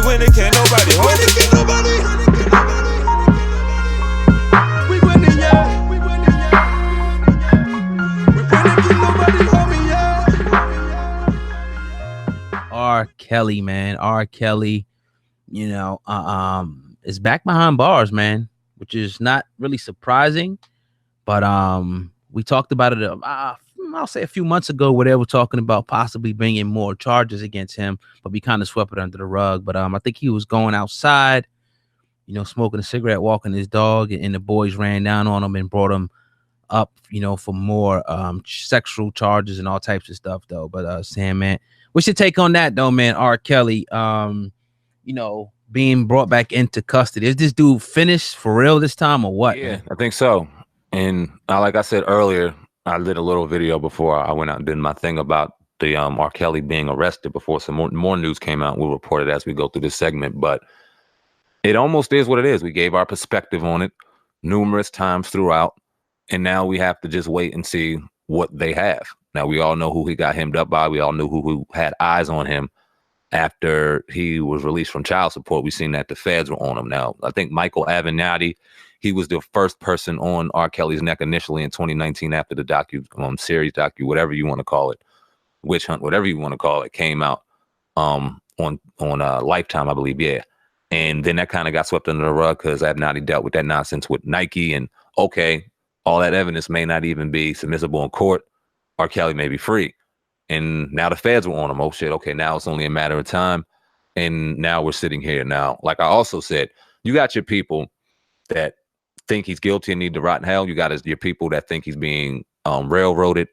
winning, can't nobody hold it. Can't nobody. We winning, yeah. We winning, yeah. We winning, can't nobody hold me, yeah. R.Kelly, man. R.Kelly, is back behind bars, man, which is not really surprising. But we talked about it. I'll say a few months ago, where they were talking about possibly bringing more charges against him, but we kind of swept it under the rug. But I think he was going outside, smoking a cigarette, walking his dog, and the boys ran down on him and brought him up, for more sexual charges and all types of stuff, though. But Sam, man, what's your take on that, though, man? R. Kelly, being brought back into custody. Is this dude finished for real this time, or what? Yeah, man? I think so. And like I said earlier, I did a little video before I went out and did my thing about the R. Kelly being arrested before some more news came out. We'll report it as we go through this segment, but it almost is what it is. We gave our perspective on it numerous times throughout, and now we have to just wait and see what they have. Now, we all know who he got hemmed up by. We all knew who had eyes on him after he was released from child support. We seen that the feds were on him. Now, I think Michael Avenatti, he was the first person on R. Kelly's neck initially in 2019 after the series, whatever you want to call it, witch hunt, whatever you want to call it, came out on Lifetime, I believe, yeah. And then that kind of got swept under the rug because Avenatti dealt with that nonsense with Nike, and okay, all that evidence may not even be submissible in court. R. Kelly may be free. And now the feds were on him. Oh, shit. Okay, now it's only a matter of time. And now we're sitting here now. Like I also said, you got your people that think he's guilty and need to rot in hell. You got your people that think he's being railroaded,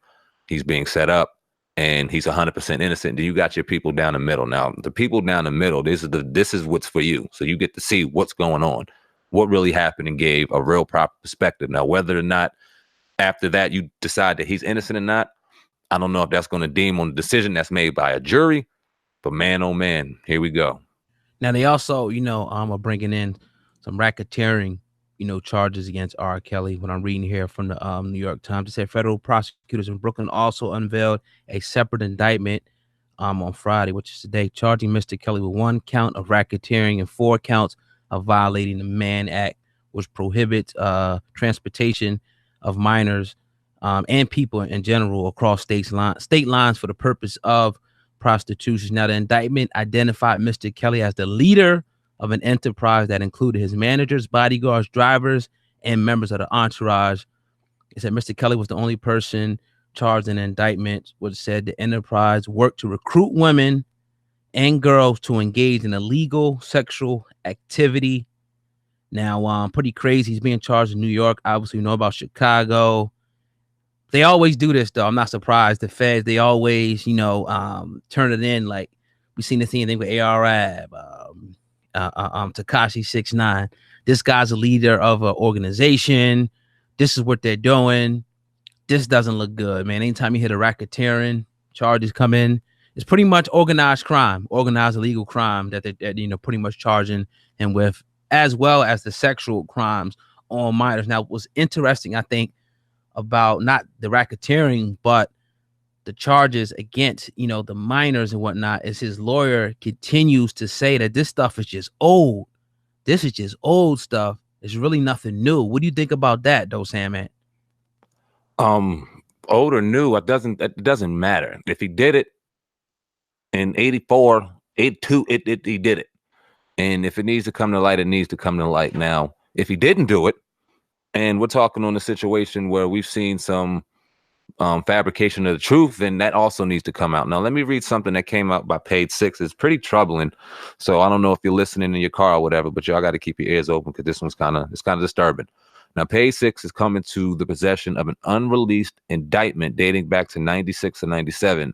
he's being set up, and he's 100% innocent. Then you got your people down the middle. Now, the people down the middle, this is what's for you. So you get to see what's going on, what really happened, and gave a real proper perspective. Now, whether or not after that you decide that he's innocent or not, I don't know if that's going to deem on the decision that's made by a jury, but man, oh man, here we go. Now they also, are bringing in some racketeering, charges against R. Kelly. When I'm reading here from the New York Times, it said federal prosecutors in Brooklyn also unveiled a separate indictment on Friday, which is today, charging Mr. Kelly with 1 count of racketeering and 4 counts of violating the Mann Act, which prohibits transportation of minors and people in general across state lines for the purpose of prostitution. Now, the indictment identified Mr. Kelly as the leader of an enterprise that included his managers, bodyguards, drivers, and members of the entourage. It said Mr. Kelly was the only person charged in the indictment, which said the enterprise worked to recruit women and girls to engage in illegal sexual activity. Now, pretty crazy. He's being charged in New York. Obviously, we know about Chicago. They always do this, though. I'm not surprised. The feds, they always, turn it in. Like, we've seen the same thing with A.R.Ab, Tekashi 6ix9ine. This guy's a leader of an organization. This is what they're doing. This doesn't look good, man. Anytime you hit a racketeering, charges come in, it's pretty much organized crime, organized illegal crime that they're pretty much charging him with, as well as the sexual crimes on minors. Now, what's interesting, I think, about not the racketeering, but the charges against, the minors and whatnot, is his lawyer continues to say that this stuff is just old. This is just old stuff. It's really nothing new. What do you think about that, though, Sam? Man? Old or new, it doesn't matter. If he did it in 84, 82, he did it. And if it needs to come to light, it needs to come to light. Now, if he didn't do it, and we're talking on a situation where we've seen some fabrication of the truth, then that also needs to come out. Now, let me read something that came out by Page 6. It's pretty troubling. So I don't know if you're listening in your car or whatever, but y'all got to keep your ears open because this one's kind of disturbing. Now, Page 6 is coming to the possession of an unreleased indictment dating back to 96 or 97,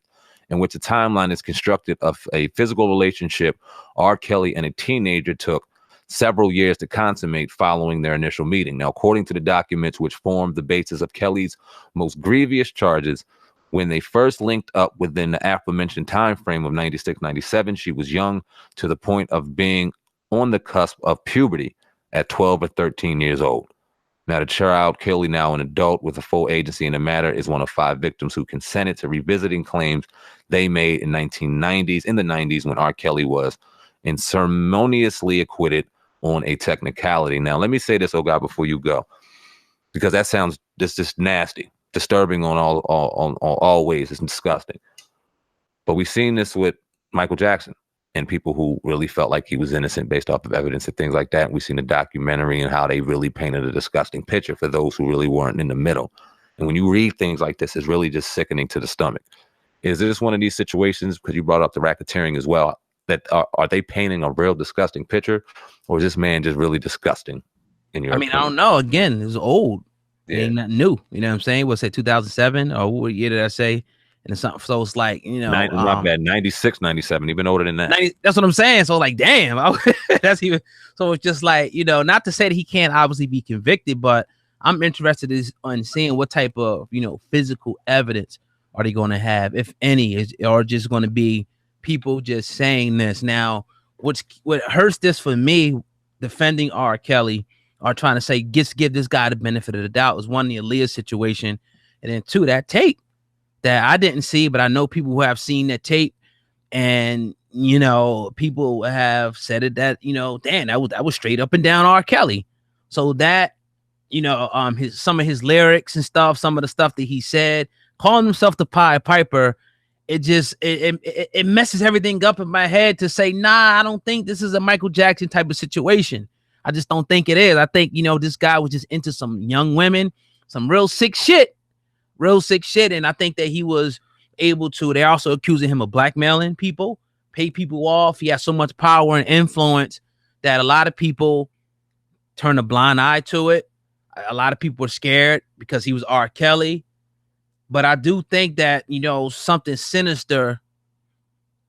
in which a timeline is constructed of a physical relationship R. Kelly and a teenager took several years to consummate following their initial meeting. Now, according to the documents which formed the basis of Kelly's most grievous charges, when they first linked up within the aforementioned time frame of 96-97, she was young to the point of being on the cusp of puberty at 12 or 13 years old. Now, the child, Kelly, now an adult with a full agency in the matter, is one of 5 victims who consented to revisiting claims they made in the 90s when R. Kelly was and ceremoniously acquitted on a technicality. Now, let me say this, oh God, before you go, because that sounds just nasty, disturbing on all ways. It's disgusting. But we've seen this with Michael Jackson and people who really felt like he was innocent based off of evidence and things like that. We've seen the documentary and how they really painted a disgusting picture for those who really weren't in the middle. And when you read things like this, it's really just sickening to the stomach. Is it just one of these situations, because you brought up the racketeering as well, that are they painting a real disgusting picture, or is this man just really disgusting in your opinion? I don't know. Again, it's old. It Yeah. ain't nothing new. You know what I'm saying? What's it, 2007? Or what year did I say? And it's something. So it's like, you know, Not bad. 96, 97, even older than that. 90, that's what I'm saying. So like, damn, that's even. So it's just like, you know, not to say that he can't obviously be convicted, but I'm interested in seeing what type of, you know, physical evidence are they going to have, if any, or just going to be people just saying this. Now, what hurts this for me, defending R. Kelly, or trying to say, just give this guy the benefit of the doubt, is one, the Aaliyah situation, and then two, that tape that I didn't see, but I know people who have seen that tape, and you know, people have said it that, you know, damn, that was straight up and down R. Kelly. So that, you know, some of his lyrics and stuff, some of the stuff that he said, calling himself the Pied Piper, it just it messes everything up in my head to say, nah, I don't think this is a Michael Jackson type of situation. I just don't think it is. I think, you know, this guy was just into some young women, some real sick shit. And I think that he was able to, they're also accusing him of blackmailing people, pay people off. He has so much power and influence that a lot of people turn a blind eye to it. A lot of people were scared because he was R. Kelly. But I do think that, you know, something sinister,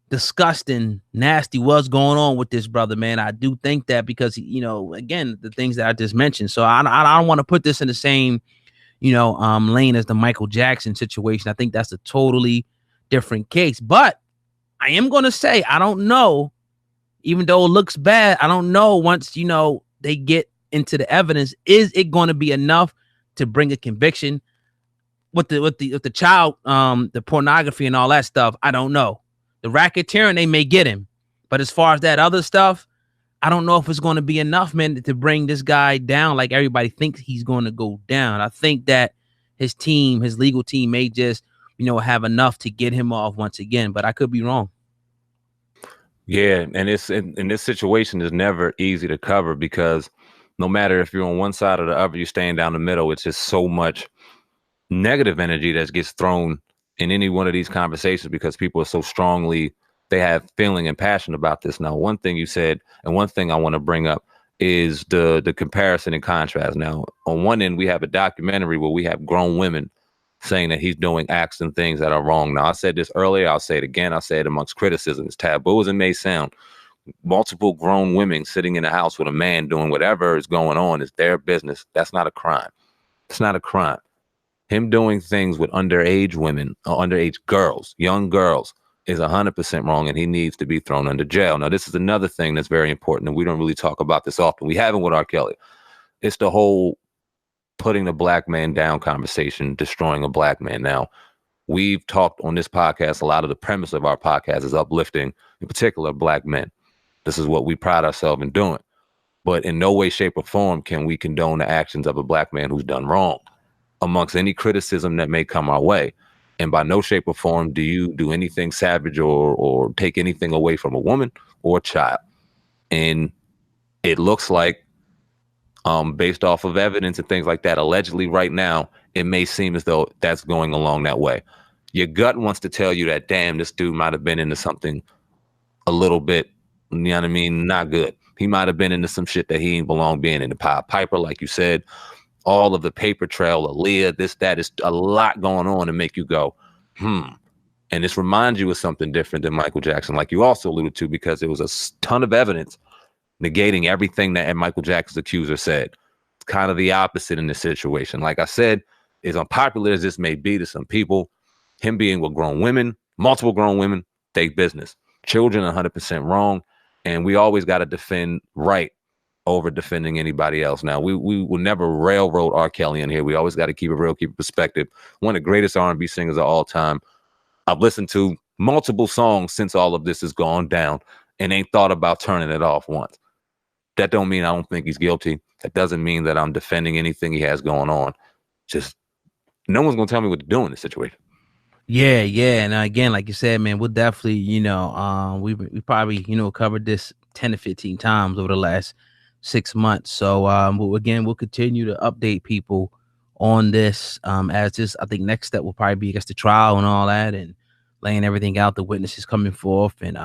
disgusting, nasty was going on with this brother, man. I do think that because, you know, again, the things that I just mentioned. So I don't want to put this in the same, you know, lane as the Michael Jackson situation. I think that's a totally different case. But I am going to say, I don't know, even though it looks bad, I don't know, once, you know, they get into the evidence, is it going to be enough to bring a conviction with the child, the pornography and all that stuff? I don't know. The racketeering, they may get him, but as far as that other stuff, I don't know if it's going to be enough, man, to bring this guy down like everybody thinks he's going to go down. I think that his team, his legal team, may just, you know, have enough to get him off once again, but I could be wrong. Yeah, and it's in this situation is never easy to cover, because no matter if you're on one side or the other, you're staying down the middle. It's just so much negative energy that gets thrown in any one of these conversations because people are so strongly, they have feeling and passion about this. Now, one thing you said, and one thing I want to bring up is the comparison and contrast. Now, on one end, we have a documentary where we have grown women saying that he's doing acts and things that are wrong. Now, I said this earlier, I'll say it again, I'll say it amongst criticism, as taboo as it may sound. Multiple grown women sitting in a house with a man doing whatever is going on is their business. That's not a crime. It's not a crime. Him doing things with underage women or underage girls, young girls, is 100% wrong, and he needs to be thrown under jail. Now, this is another thing that's very important, and we don't really talk about this often. We haven't with R. Kelly. It's the whole putting the black man down conversation, destroying a black man. Now, we've talked on this podcast, a lot of the premise of our podcast is uplifting, in particular, black men. This is what we pride ourselves in doing. But in no way, shape, or form can we condone the actions of a black man who's done wrong, amongst any criticism that may come our way. And by no shape or form do you do anything savage or take anything away from a woman or a child. And it looks like, based off of evidence and things like that, allegedly right now, it may seem as though that's going along that way. Your gut wants to tell you that, damn, this dude might have been into something a little bit, you know what I mean, not good. He might have been into some shit that he ain't belong being in. The Pied Piper, like you said, all of the paper trail, Aaliyah, this, that, is a lot going on to make you go, And this reminds you of something different than Michael Jackson, like you also alluded to, because there was a ton of evidence negating everything that Michael Jackson's accuser said. It's kind of the opposite in this situation. Like I said, as unpopular as this may be to some people, him being with grown women, multiple grown women, they business. Children 100% wrong. And we always got to defend right over defending anybody else. Now, we will never railroad R. Kelly in here. We always got to keep it real, keep it perspective. One of the greatest R&B singers of all time. I've listened to multiple songs since all of this has gone down. and ain't thought about turning it off once. That don't mean I don't think he's guilty. That doesn't mean that I'm defending anything he has going on. Just no one's gonna tell me what to do in this situation. Yeah, and again, like you said, man, we'll definitely, we probably, covered this 10 to 15 times over the last 6 months. So we'll continue to update people on this as this. I think next step will probably be, I guess, the trial and all that, and laying everything out, the witnesses coming forth, and